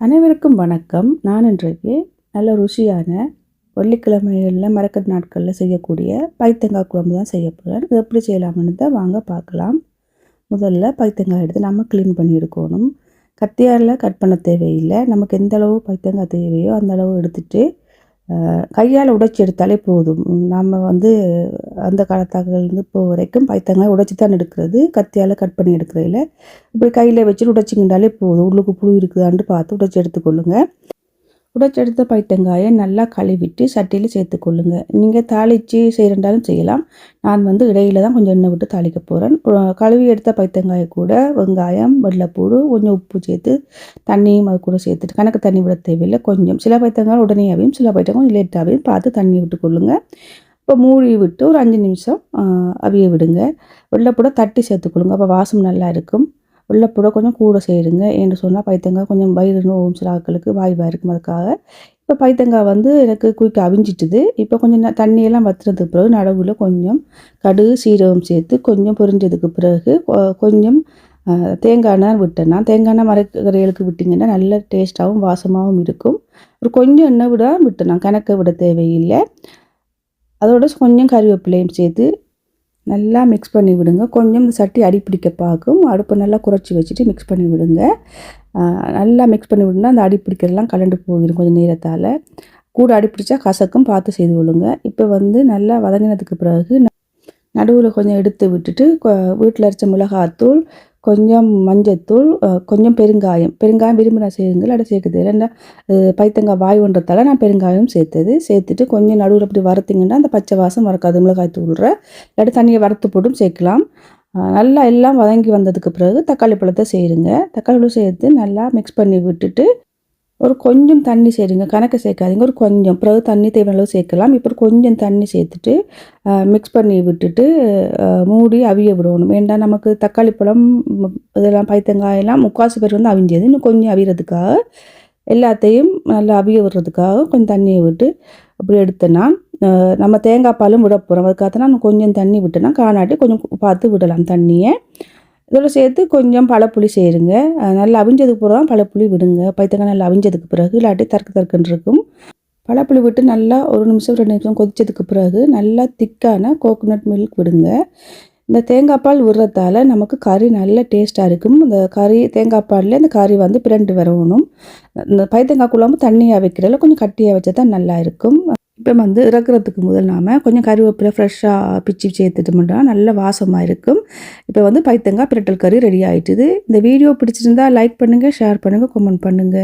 அனைவருக்கும் வணக்கம். நான் இன்றைக்கு நல்ல ருசியான வெள்ளிக்கிழமைகளில் மரக்கட் நாட்களில் செய்யக்கூடிய பைத்தங்காய் குழம்பு தான் செய்ய போகிறேன். இது எப்படி செய்யலாம்னு தான் வாங்க பார்க்கலாம். முதல்ல பைத்தங்காய் எடுத்து நம்ம க்ளீன் பண்ணி எடுக்கணும். கத்தியால் கட் பண்ண தேவையில்லை. நமக்கு எந்த அளவு பைத்தங்காய் தேவையோ அந்த அளவு எடுத்துகிட்டு கையால் உடைச்சி எடுத்தாலே போதும். நம்ம அந்த காலத்தாகலேருந்து இப்போ வரைக்கும் பைத்தங்காய் உடைச்சி தான் எடுக்கிறது. கத்தியால் கட் பண்ணி எடுக்கிறதில்ல. இப்படி கையில் வச்சுட்டு உடைச்சிக்கிட்டாலே போதும். உள்ளுக்கு புழு இருக்குதான்னு பார்த்து உடைச்சி எடுத்துக்கொள்ளுங்க. உடைச்செடுத்த பைத்தங்காயை நல்லா கழுவிட்டு சட்டியில் சேர்த்துக்கொள்ளுங்க. நீங்கள் தாளித்து செய்கிறண்டாலும் செய்யலாம். நான் இடையில தான் கொஞ்சம் எண்ணெய் விட்டு தாளிக்க போகிறேன். கழுவி எடுத்த பைத்தங்காயை கூட வெங்காயம், வெள்ளைப்பூடு, கொஞ்சம் உப்பு சேர்த்து தண்ணியும் அது கூட சேர்த்துட்டு கணக்கு தண்ணி விட தேவையில்லை. கொஞ்சம் சில பைத்தங்காய் உடனேயாவையும் சில பைத்தங்காய் லேட்டாகவும் பார்த்து தண்ணி விட்டு கொள்ளுங்க. இப்போ மூடி விட்டு ஒரு 5 நிமிஷம் அவிய விடுங்க. வெள்ளைப்பூடை தட்டி சேர்த்துக்கொள்ளுங்க. அப்போ வாசம் நல்லா இருக்கும். வெள்ளைப்பூடை கொஞ்சம் கூட செய்யுங்க. ஏன்னு சொன்னால் பைத்தங்காய் கொஞ்சம் வயிறு நோவும் சில ஆட்களுக்கு வாய்வாக இருக்கும். அதுக்காக இப்போ பைத்தங்காய் எனக்கு குயிக்க அவிஞ்சிட்டுது. இப்போ கொஞ்சம் தண்ணியெல்லாம் வத்துறதுக்கு பிறகு நடுவில் கொஞ்சம் கடுகு சீரகம் சேர்த்து கொஞ்சம் பொரிஞ்சதுக்கு பிறகு கொஞ்சம் தேங்காய் எண்ணெய் விட்டேன்னா தேங்காய் எண்ணெய் மரக்கறிகளுக்கு விட்டிங்கன்னா நல்ல டேஸ்ட்டாகவும் வாசமாகவும் இருக்கும். ஒரு கொஞ்சம் எண்ணெய் விட்டேன், கணக்கை விட தேவையில்லை. அதோட கொஞ்சம் கறிவேப்பிலையும் சேர்த்து நல்லா மிக்ஸ் பண்ணி விடுங்க. கொஞ்சம் இந்த சட்டி அடிப்பிடிக்க பார்க்கும். அடுப்பை நல்லா குறைச்சி வச்சுட்டு மிக்ஸ் பண்ணி விடுங்க. நல்லா மிக்ஸ் பண்ணி விடுனா அந்த அடிப்பிடிக்கிறதெல்லாம் கலண்டு போயிடும் கொஞ்சம் நேரத்தால். கூட அடிப்பிடிச்சா கசக்கும், பார்த்து செய்து விடுங்க. இப்போ நல்லா வதங்கினதுக்கு பிறகு நடுவில் கொஞ்சம் எடுத்து விட்டுட்டு வீட்டில் அரைச்ச மிளகாத்தூள், கொஞ்சம் மஞ்சத்தூள், கொஞ்சம் பெருங்காயம் விரும்பினா செய்யுங்கள். அதை சேர்க்குது இல்லைன்னா பைத்தங்காய் வாய் ஒன்றத்தால் நான் பெருங்காயம் சேர்த்துட்டு கொஞ்சம் நடுவில் அப்படி வறுத்திங்கன்னா அந்த பச்சை வாசம் மறக்காது. மிளகாய் தூள்ற இல்லாட்டி தண்ணியை வறுத்து போட்டும் சேர்க்கலாம். நல்லா எல்லாம் வதங்கி வந்ததுக்கு பிறகு தக்காளி பழத்தை சேருங்க. தக்காளி பழம் சேர்த்து நல்லா மிக்ஸ் பண்ணி விட்டுட்டு ஒரு கொஞ்சம் தண்ணி சேருங்க. கணக்கு சேர்க்காதீங்க. ஒரு கொஞ்சம் பிறகு தண்ணி தேவையான அளவு சேர்க்கலாம். இப்போ கொஞ்சம் தண்ணி சேர்த்துட்டு மிக்ஸ் பண்ணி விட்டுட்டு மூடி அவிய விடணும். ஏன்டா நமக்கு தக்காளி பழம் இதெல்லாம் பைத்தங்காயெல்லாம் முக்காசு பேர் அவிஞ்சது. இன்னும் கொஞ்சம் அவியறதுக்காக எல்லாத்தையும் நல்லா அவிய விடுறதுக்காக கொஞ்சம் தண்ணியை விட்டு அப்படி எடுத்தேன்னா நம்ம தேங்காய் பாலும் விட போகிறோம். அதுக்காக நான் கொஞ்சம் தண்ணி விட்டேன்னா காணாட்டி கொஞ்சம் பார்த்து விடலாம் தண்ணியை. இதோட சேர்த்து கொஞ்சம் பழப்புளி சேருங்க. நல்லா அவிஞ்சதுக்கு பிறகு தான் பழப்புளி விடுங்க. பைத்தங்காய் நல்லா அவிஞ்சதுக்கு பிறகு இல்லாட்டி தற்குன்னு இருக்கும். பழப்புளி விட்டு நல்லா 1 நிமிஷம் 2 நிமிஷம் கொதிச்சதுக்கு பிறகு நல்லா திக்கான கோகோனட் மில்க் விடுங்க. இந்த தேங்காய் பால் விடுறதால நமக்கு கறி நல்ல டேஸ்ட்டாக இருக்கும். இந்த தேங்காய் பாலில் இந்த கறி பிரண்டு வரணும். இந்த பைத்தங்காய் குழம்பு தண்ணியாக வைக்கிறதில்ல, கொஞ்சம் கட்டியாக வச்சா தான் நல்லா இருக்கும். இப்போ இறக்குறதுக்கு முதல் நாம் கொஞ்சம் கறிவேப்பிலை ஃப்ரெஷ்ஷாக பிச்சு சேர்த்துட்டோம்னா நல்ல வாசமாக இருக்கும். இப்போ பைத்தங்காய் பிரட்டல் கறி ரெடி ஆகிட்டுது. இந்த வீடியோ பிடிச்சிருந்தா லைக் பண்ணுங்கள், ஷேர் பண்ணுங்கள், கமெண்ட் பண்ணுங்கள்.